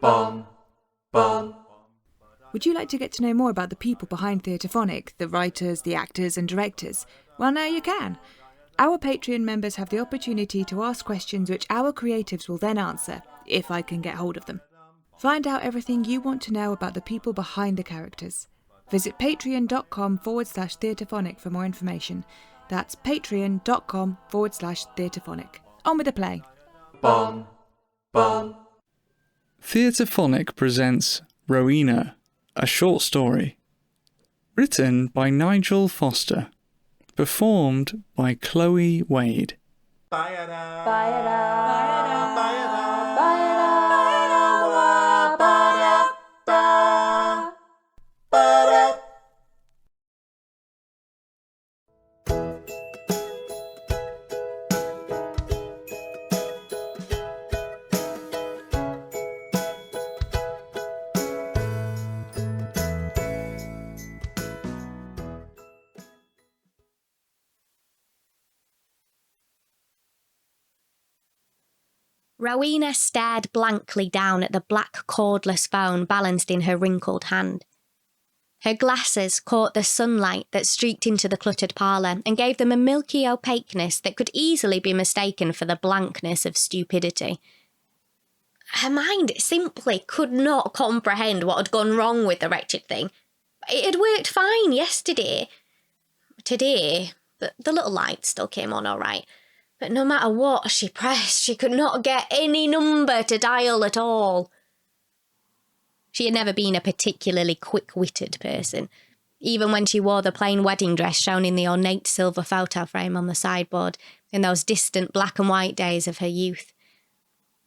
Bum, bum. Would you like to get to know more about the people behind Theatrephonic, the writers, the actors and directors? Well, now you can. Our Patreon members have the opportunity to ask questions which our creatives will then answer, if I can get hold of them. Find out everything you want to know about the people behind the characters. Visit patreon.com/Theatrephonic for more information. That's patreon.com/Theatrephonic. On with the play. Bum, bum. Theatrephonic presents Rowena, a short story. Written by Nigel Foster. Performed by Chloe Wade. Rowena stared blankly down at the black cordless phone balanced in her wrinkled hand. Her glasses caught the sunlight that streaked into the cluttered parlour and gave them a milky opaqueness that could easily be mistaken for the blankness of stupidity. Her mind simply could not comprehend what had gone wrong with the wretched thing. It had worked fine yesterday. Today, the little light still came on all right. But no matter what she pressed, she could not get any number to dial at all. She had never been a particularly quick-witted person, even when she wore the plain wedding dress shown in the ornate silver photo frame on the sideboard in those distant black and white days of her youth.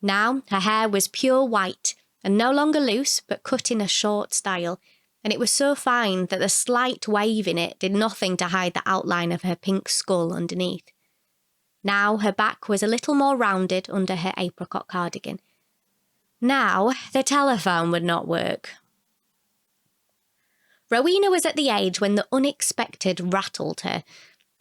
Now her hair was pure white and no longer loose but cut in a short style, and it was so fine that the slight wave in it did nothing to hide the outline of her pink skull underneath. Now her back was a little more rounded under her apricot cardigan. Now the telephone would not work. Rowena was at the age when the unexpected rattled her.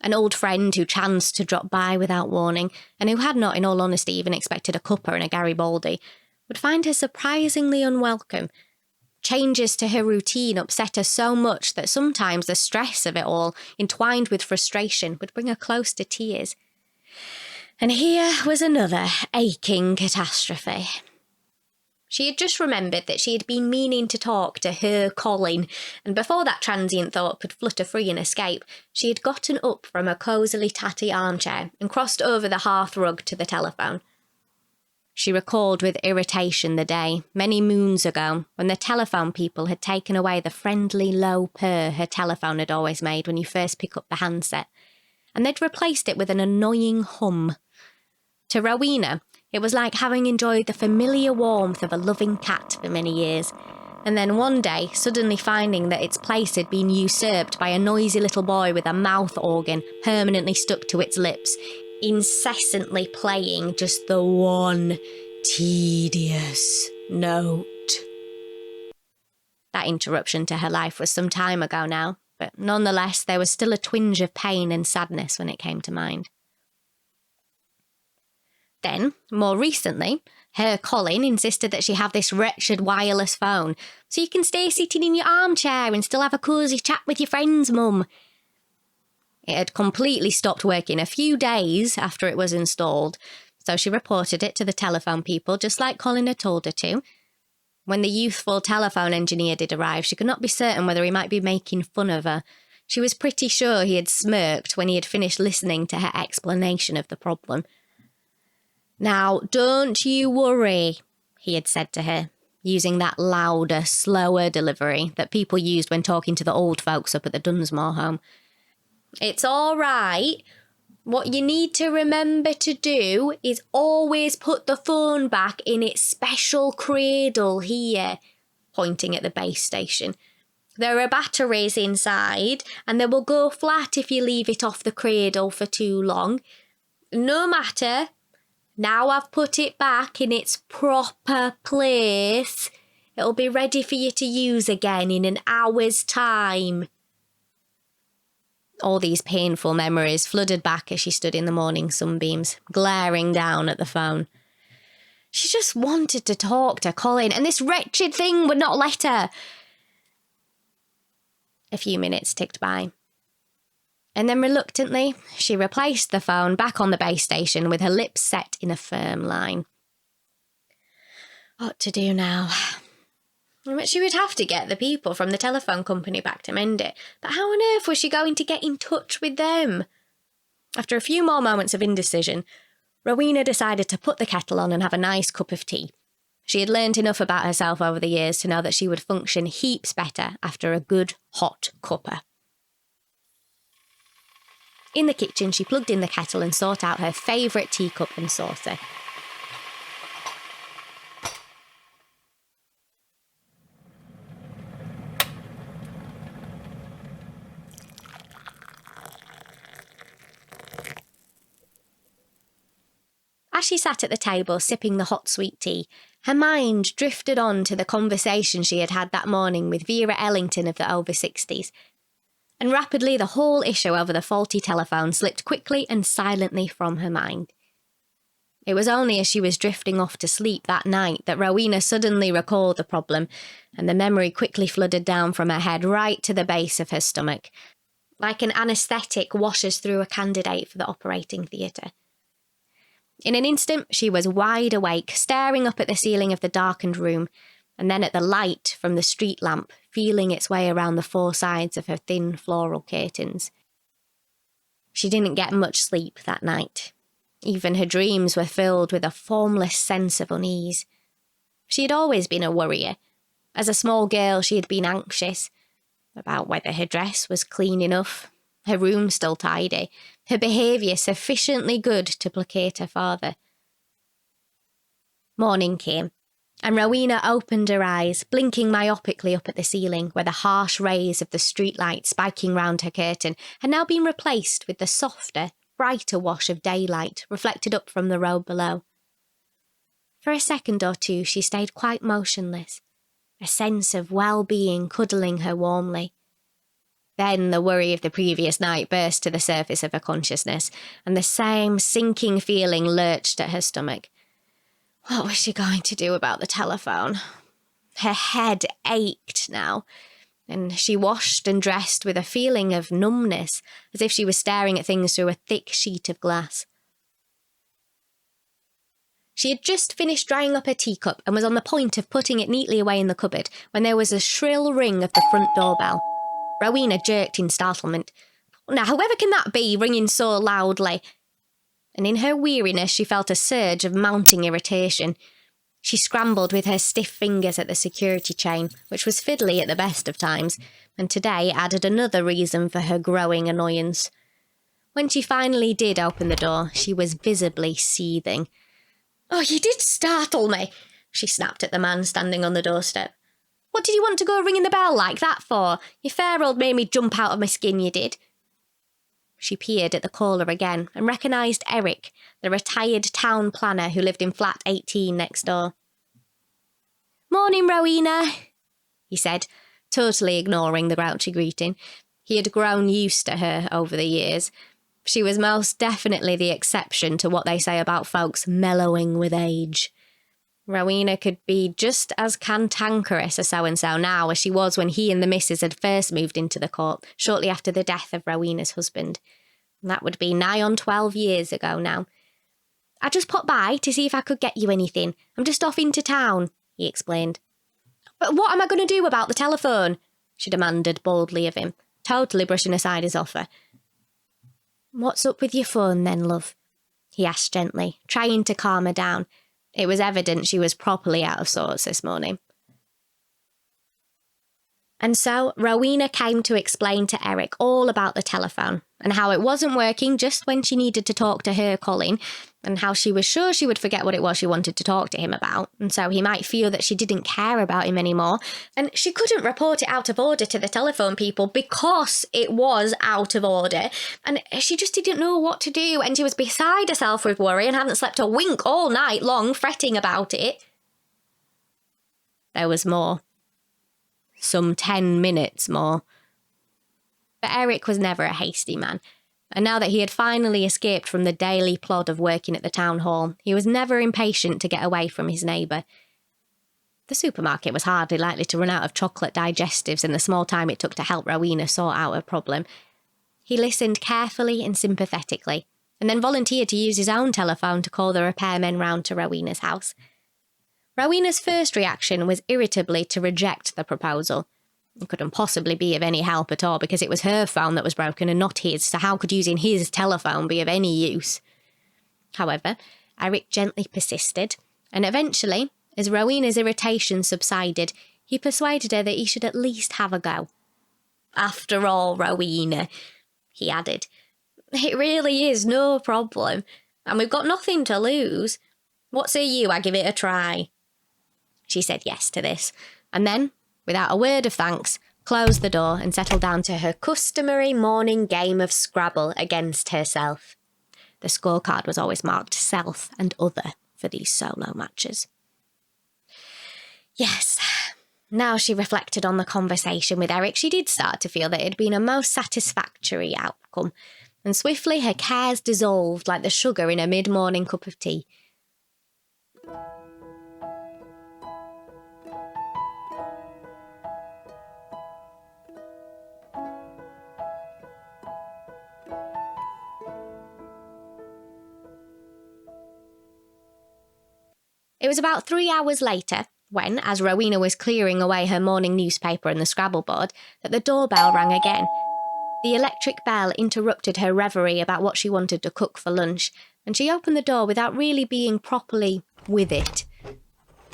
An old friend who chanced to drop by without warning, and who had not, in all honesty, even expected a cuppa and a Garibaldi, would find her surprisingly unwelcome. Changes to her routine upset her so much that sometimes the stress of it all, entwined with frustration, would bring her close to tears. And here was another aching catastrophe. She had just remembered that she had been meaning to talk to her Colin, and before that transient thought could flutter free and escape, she had gotten up from a cosily tatty armchair and crossed over the hearth rug to the telephone. She recalled with irritation the day, many moons ago, when the telephone people had taken away the friendly low purr her telephone had always made when you first pick up the handset, and they'd replaced it with an annoying hum. To Rowena, it was like having enjoyed the familiar warmth of a loving cat for many years, and then one day suddenly finding that its place had been usurped by a noisy little boy with a mouth organ permanently stuck to its lips, incessantly playing just the one tedious note. That interruption to her life was some time ago now, but nonetheless there was still a twinge of pain and sadness when it came to mind. Then, more recently, her Colin insisted that she have this wretched wireless phone, so you can stay sitting in your armchair and still have a cosy chat with your friends, Mum. It had completely stopped working a few days after it was installed, so she reported it to the telephone people just like Colin had told her to. When the youthful telephone engineer did arrive, she could not be certain whether he might be making fun of her. She was pretty sure he had smirked when he had finished listening to her explanation of the problem. "Now, don't you worry," he had said to her, using that louder, slower delivery that people used when talking to the old folks up at the Dunsmore home. "It's all right. What you need to remember to do is always put the phone back in its special cradle here," pointing at the base station. "There are batteries inside, and they will go flat if you leave it off the cradle for too long. No matter. Now I've put it back in its proper place, it'll be ready for you to use again in an hour's time." All these painful memories flooded back as she stood in the morning sunbeams, glaring down at the phone. She just wanted to talk to Colin, and this wretched thing would not let her. A few minutes ticked by. And then reluctantly, she replaced the phone back on the base station with her lips set in a firm line. What to do now? But she would have to get the people from the telephone company back to mend it. But how on earth was she going to get in touch with them? After a few more moments of indecision, Rowena decided to put the kettle on and have a nice cup of tea. She had learned enough about herself over the years to know that she would function heaps better after a good hot cuppa. In the kitchen, she plugged in the kettle and sought out her favourite teacup and saucer. As she sat at the table sipping the hot sweet tea, her mind drifted on to the conversation she had had that morning with Vera Ellington of the over 60s. And rapidly the whole issue over the faulty telephone slipped quickly and silently from her mind. It was only as she was drifting off to sleep that night that Rowena suddenly recalled the problem, and the memory quickly flooded down from her head right to the base of her stomach, like an anaesthetic washes through a candidate for the operating theatre. In an instant, she was wide awake, staring up at the ceiling of the darkened room, and then at the light from the street lamp feeling its way around the four sides of her thin floral curtains. She didn't get much sleep that night. Even her dreams were filled with a formless sense of unease. She had always been a worrier. As a small girl, she had been anxious about whether her dress was clean enough, her room still tidy, her behaviour sufficiently good to placate her father. Morning came, and Rowena opened her eyes, blinking myopically up at the ceiling, where the harsh rays of the streetlight spiking round her curtain had now been replaced with the softer, brighter wash of daylight reflected up from the road below. For a second or two she stayed quite motionless, a sense of well-being cuddling her warmly. Then the worry of the previous night burst to the surface of her consciousness, and the same sinking feeling lurched at her stomach. What was she going to do about the telephone? Her head ached now, and she washed and dressed with a feeling of numbness, as if she was staring at things through a thick sheet of glass. She had just finished drying up her teacup and was on the point of putting it neatly away in the cupboard when there was a shrill ring of the front doorbell. Rowena jerked in startlement. Now, whoever can that be ringing so loudly? And in her weariness she felt a surge of mounting irritation. She scrambled with her stiff fingers at the security chain, which was fiddly at the best of times, and today added another reason for her growing annoyance. When she finally did open the door, she was visibly seething. "Oh, you did startle me," she snapped at the man standing on the doorstep. "What did you want to go ringing the bell like that for? You fair old made me jump out of my skin, you did." She peered at the caller again and recognised Eric, the retired town planner who lived in flat 18 next door. "Morning, Rowena," he said, totally ignoring the grouchy greeting. He had grown used to her over the years. She was most definitely the exception to what they say about folks mellowing with age. Rowena could be just as cantankerous a so-and-so now as she was when he and the missus had first moved into the court, shortly after the death of Rowena's husband. That would be nigh on 12 years ago now. "I just popped by to see if I could get you anything. I'm just off into town," he explained. "But what am I going to do about the telephone?" she demanded boldly of him, totally brushing aside his offer. "What's up with your phone then, love?" he asked gently, trying to calm her down. It was evident she was properly out of sorts this morning. And so Rowena came to explain to Eric all about the telephone and how it wasn't working just when she needed to talk to her Colin, and how she was sure she would forget what it was she wanted to talk to him about, and so he might feel that she didn't care about him anymore, and she couldn't report it out of order to the telephone people because it was out of order, and she just didn't know what to do, and she was beside herself with worry and hadn't slept a wink all night long fretting about it. There was more. Some 10 minutes more. But Eric was never a hasty man. and now that he had finally escaped from the daily plod of working at the town hall, he was never impatient to get away from his neighbour. The supermarket was hardly likely to run out of chocolate digestives in the small time it took to help Rowena sort out her problem. He listened carefully and sympathetically, and then volunteered to use his own telephone to call the repairmen round to Rowena's house. Rowena's first reaction was irritably to reject the proposal. It couldn't possibly be of any help at all because it was her phone that was broken and not his, so how could using his telephone be of any use? However, Eric gently persisted, and eventually, as Rowena's irritation subsided, he persuaded her that he should at least have a go. "After all, Rowena," he added, "it really is no problem, and we've got nothing to lose. What say you I give it a try?" She said yes to this, and then, without a word of thanks, closed the door and settled down to her customary morning game of Scrabble against herself. The scorecard was always marked self and other for these solo matches. Yes, now she reflected on the conversation with Eric, she did start to feel that it had been a most satisfactory outcome, and swiftly her cares dissolved like the sugar in a mid-morning cup of tea. It was about 3 hours later, when, as Rowena was clearing away her morning newspaper and the Scrabble board, that the doorbell rang again. The electric bell interrupted her reverie about what she wanted to cook for lunch, and she opened the door without really being properly with it.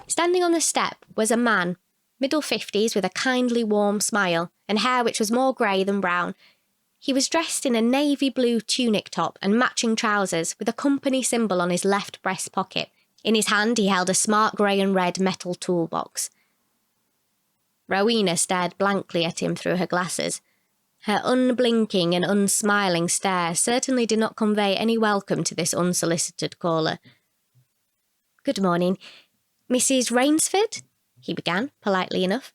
Standing on the step was a man, middle 50s with a kindly warm smile, and hair which was more grey than brown. He was dressed in a navy blue tunic top and matching trousers with a company symbol on his left breast pocket. In his hand he held a smart grey and red metal toolbox. Rowena stared blankly at him through her glasses. Her unblinking and unsmiling stare certainly did not convey any welcome to this unsolicited caller. "Good morning. Mrs. Rainsford?" he began, politely enough.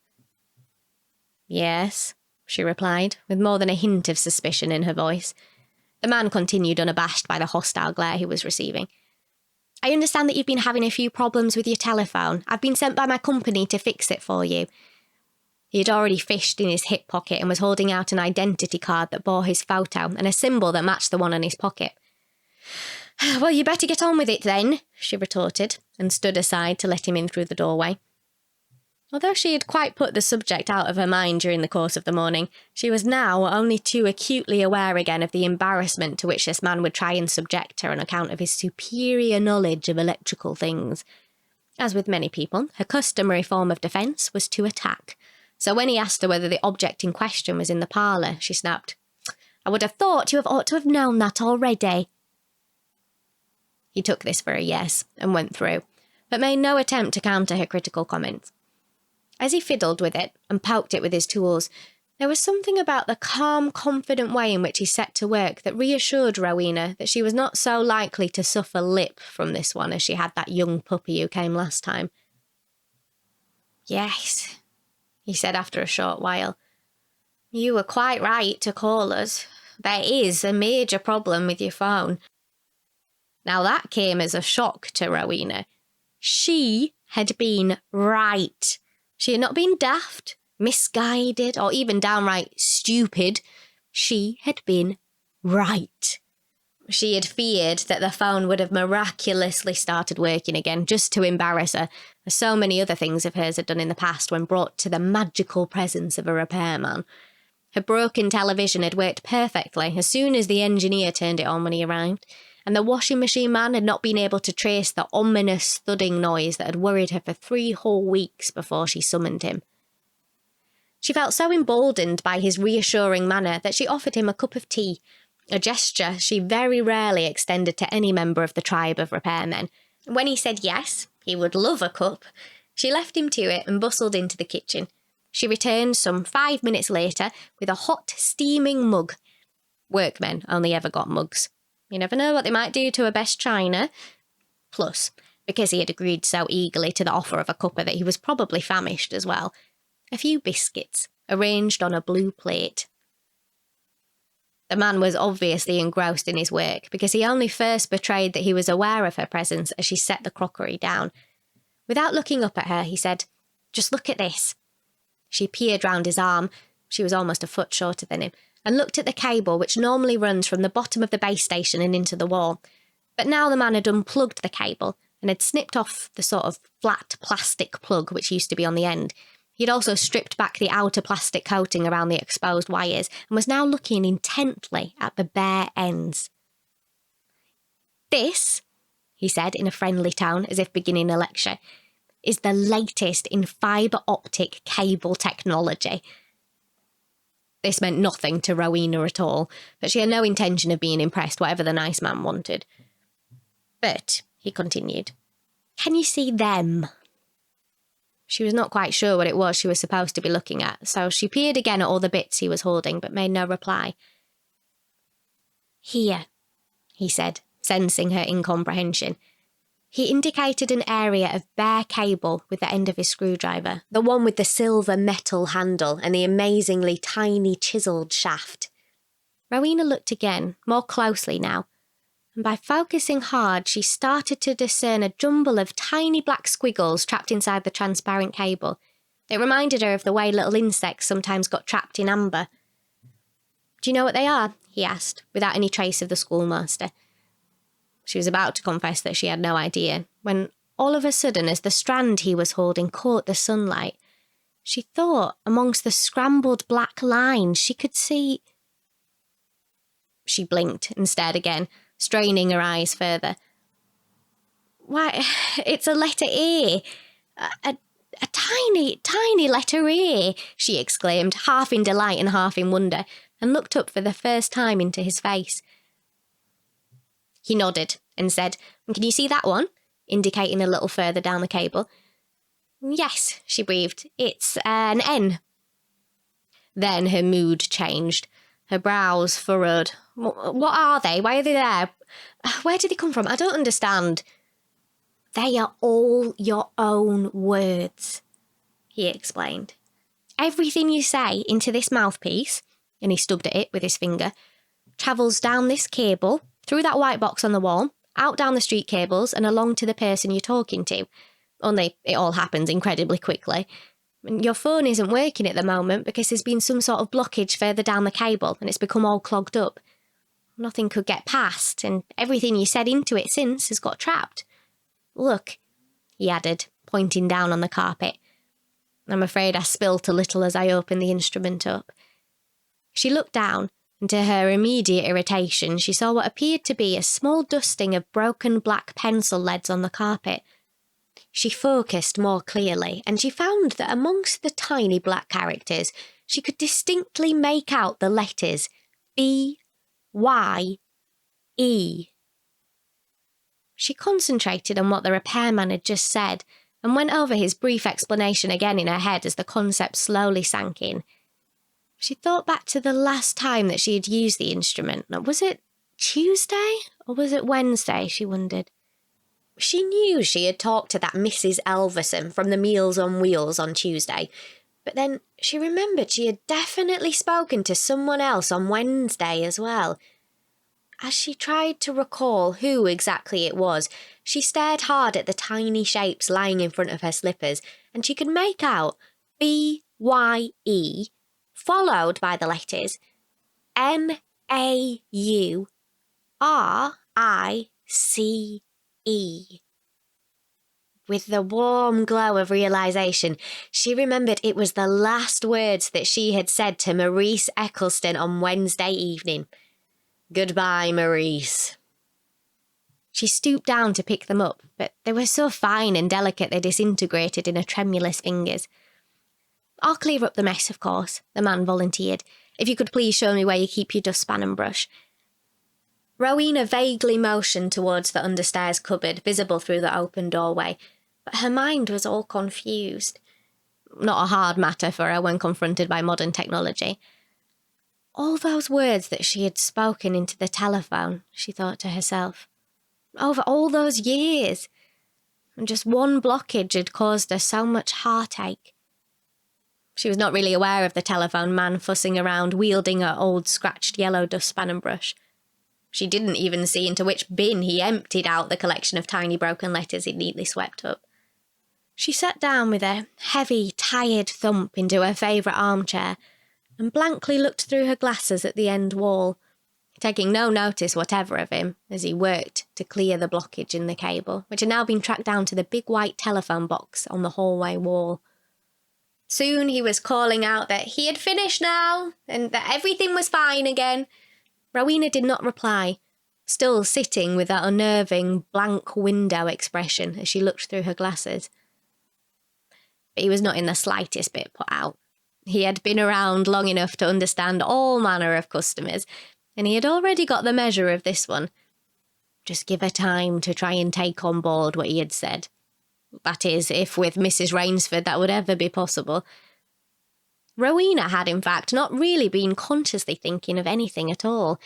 "Yes," she replied, with more than a hint of suspicion in her voice. The man continued unabashed by the hostile glare he was receiving. "I understand that you've been having a few problems with your telephone. I've been sent by my company to fix it for you." He had already fished in his hip pocket and was holding out an identity card that bore his photo and a symbol that matched the one on his pocket. "Well, you better get on with it then," she retorted, and stood aside to let him in through the doorway. Although she had quite put the subject out of her mind during the course of the morning, she was now only too acutely aware again of the embarrassment to which this man would try and subject her on account of his superior knowledge of electrical things. As with many people, her customary form of defence was to attack. So when he asked her whether the object in question was in the parlour, she snapped, "I would have thought you ought to have known that already." He took this for a yes and went through, but made no attempt to counter her critical comments. As he fiddled with it and poked it with his tools, there was something about the calm, confident way in which he set to work that reassured Rowena that she was not so likely to suffer lip from this one as she had that young puppy who came last time. "Yes," he said after a short while. "You were quite right to call us. There is a major problem with your phone." Now that came as a shock to Rowena. She had been right. She had not been daft, misguided, or even downright stupid. She had been right. She had feared that the phone would have miraculously started working again just to embarrass her, as so many other things of hers had done in the past when brought to the magical presence of a repairman. Her broken television had worked perfectly as soon as the engineer turned it on when he arrived, and the washing machine man had not been able to trace the ominous thudding noise that had worried her for 3 whole weeks before she summoned him. She felt so emboldened by his reassuring manner that she offered him a cup of tea, a gesture she very rarely extended to any member of the tribe of repairmen. When he said yes, he would love a cup, she left him to it and bustled into the kitchen. She returned some 5 minutes later with a hot, steaming mug. Workmen only ever got mugs. You never know what they might do to a best china. Plus, because he had agreed so eagerly to the offer of a cuppa that he was probably famished as well, a few biscuits arranged on a blue plate. The man was obviously engrossed in his work because he only first betrayed that he was aware of her presence as she set the crockery down. Without looking up at her, he said, "Just look at this." She peered round his arm, she was almost a foot shorter than him, and looked at the cable which normally runs from the bottom of the base station and into the wall. But now the man had unplugged the cable and had snipped off the sort of flat plastic plug which used to be on the end. He had also stripped back the outer plastic coating around the exposed wires and was now looking intently at the bare ends. "This," he said in a friendly tone, as if beginning a lecture, "is the latest in fibre optic cable technology." This meant nothing to Rowena at all, but she had no intention of being impressed, whatever the nice man wanted. "But," he continued, "can you see them?" She was not quite sure what it was she was supposed to be looking at, so she peered again at all the bits he was holding, but made no reply. "Here," he said, sensing her incomprehension. He indicated an area of bare cable with the end of his screwdriver, the one with the silver metal handle and the amazingly tiny chiselled shaft. Rowena looked again, more closely now, and by focusing hard, she started to discern a jumble of tiny black squiggles trapped inside the transparent cable. It reminded her of the way little insects sometimes got trapped in amber. "Do you know what they are?" he asked, without any trace of the schoolmaster. She was about to confess that she had no idea, when all of a sudden, as the strand he was holding caught the sunlight, she thought amongst the scrambled black lines she could see... She blinked and stared again, straining her eyes further. "Why, it's a letter A. A tiny, tiny letter A," she exclaimed, half in delight and half in wonder, and looked up for the first time into his face. He nodded and said, "Can you see that one?" indicating a little further down the cable. "Yes," she breathed. "It's an N." Then her mood changed. Her brows furrowed. "What are they? Why are they there? Where did they come from? I don't understand." "They are all your own words," he explained. "Everything you say into this mouthpiece," and he stubbed at it with his finger, "travels down this cable, through that white box on the wall, out down the street cables and along to the person you're talking to. Only it all happens incredibly quickly. Your phone isn't working at the moment because there's been some sort of blockage further down the cable and it's become all clogged up. Nothing could get past, and everything you said into it since has got trapped. Look," he added, pointing down on the carpet. "I'm afraid I spilt a little as I opened the instrument up." She looked down, and to her immediate irritation, she saw what appeared to be a small dusting of broken black pencil leads on the carpet. She focused more clearly, and she found that amongst the tiny black characters, she could distinctly make out the letters B, Y, E. She concentrated on what the repairman had just said, and went over his brief explanation again in her head as the concept slowly sank in. She thought back to the last time that she had used the instrument. Was it Tuesday or was it Wednesday, she wondered. She knew she had talked to that Mrs. Elverson from the Meals on Wheels on Tuesday, but then she remembered she had definitely spoken to someone else on Wednesday as well. As she tried to recall who exactly it was, she stared hard at the tiny shapes lying in front of her slippers, and she could make out B-Y-E, followed by the letters M-A-U-R-I-C-E. With the warm glow of realisation, she remembered it was the last words that she had said to Maurice Eccleston on Wednesday evening. "Goodbye, Maurice." She stooped down to pick them up, but they were so fine and delicate they disintegrated in her tremulous fingers. "I'll clear up the mess, of course," the man volunteered. "If you could please show me where you keep your dustpan and brush." Rowena vaguely motioned towards the understairs cupboard, visible through the open doorway, but her mind was all confused. Not a hard matter for her when confronted by modern technology. All those words that she had spoken into the telephone, she thought to herself. Over all those years. And just one blockage had caused her so much heartache. She was not really aware of the telephone man fussing around, wielding her old scratched yellow dustpan and brush. She didn't even see into which bin he emptied out the collection of tiny broken letters he'd neatly swept up. She sat down with a heavy, tired thump into her favourite armchair and blankly looked through her glasses at the end wall, taking no notice whatever of him as he worked to clear the blockage in the cable, which had now been tracked down to the big white telephone box on the hallway wall. Soon he was calling out that he had finished now and that everything was fine again. Rowena did not reply, still sitting with that unnerving, blank window expression as she looked through her glasses. But he was not in the slightest bit put out. He had been around long enough to understand all manner of customers, and he had already got the measure of this one. Just give her time to try and take on board what he had said. That is, if with Mrs. Rainsford that would ever be possible. Rowena had, in fact, not really been consciously thinking of anything at all,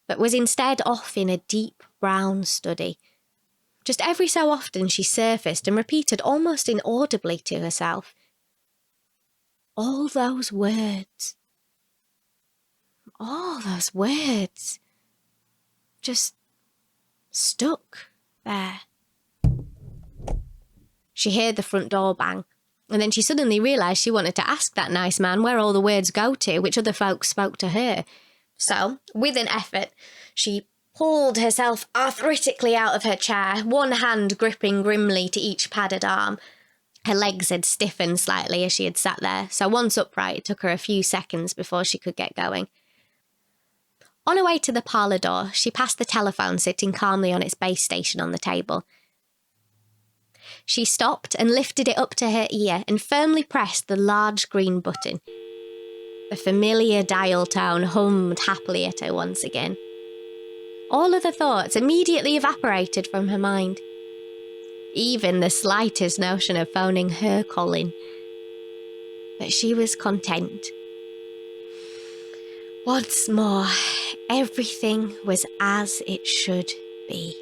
but was instead off in a deep brown study. Just every so often she surfaced and repeated almost inaudibly to herself, all those words, just stuck there. She heard the front door bang, and then she suddenly realised she wanted to ask that nice man where all the words go to which other folks spoke to her. So, with an effort, she pulled herself arthritically out of her chair, one hand gripping grimly to each padded arm. Her legs had stiffened slightly as she had sat there, so once upright it took her a few seconds before she could get going. On her way to the parlour door, she passed the telephone sitting calmly on its base station on the table. She stopped and lifted it up to her ear and firmly pressed the large green button. The familiar dial tone hummed happily at her once again. All other thoughts immediately evaporated from her mind. Even the slightest notion of phoning her Colin. But she was content. Once more, everything was as it should be.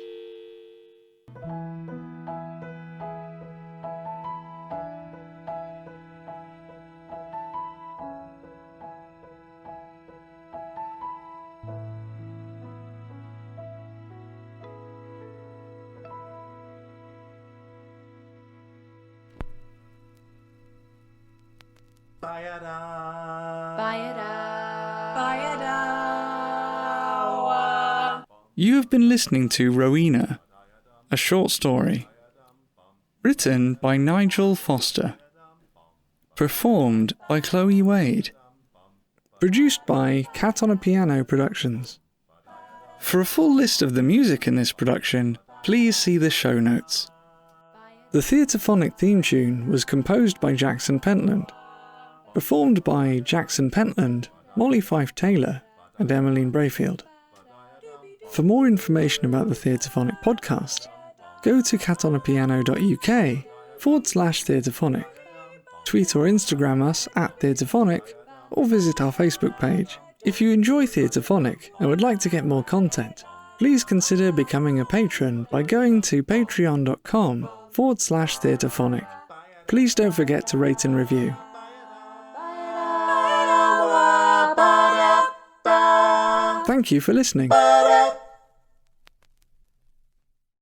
You have been listening to Rowena, a short story. Written by Nigel Foster. Performed by Chloe Wade. Produced by Cat on a Piano Productions. For a full list of the music in this production, please see the show notes. The Theatrephonic theme tune was composed by Jackson Pentland. Performed by Jackson Pentland, Mollie Fyfe-Taylor, and Emmeline Braefield. For more information about the Theatrephonic podcast, go to catonapiano.uk/Theatrephonic. Tweet or Instagram us at Theatrephonic, or visit our Facebook page. If you enjoy Theatrephonic and would like to get more content, please consider becoming a patron by going to patreon.com/Theatrephonic. Please don't forget to rate and review. Thank you for listening.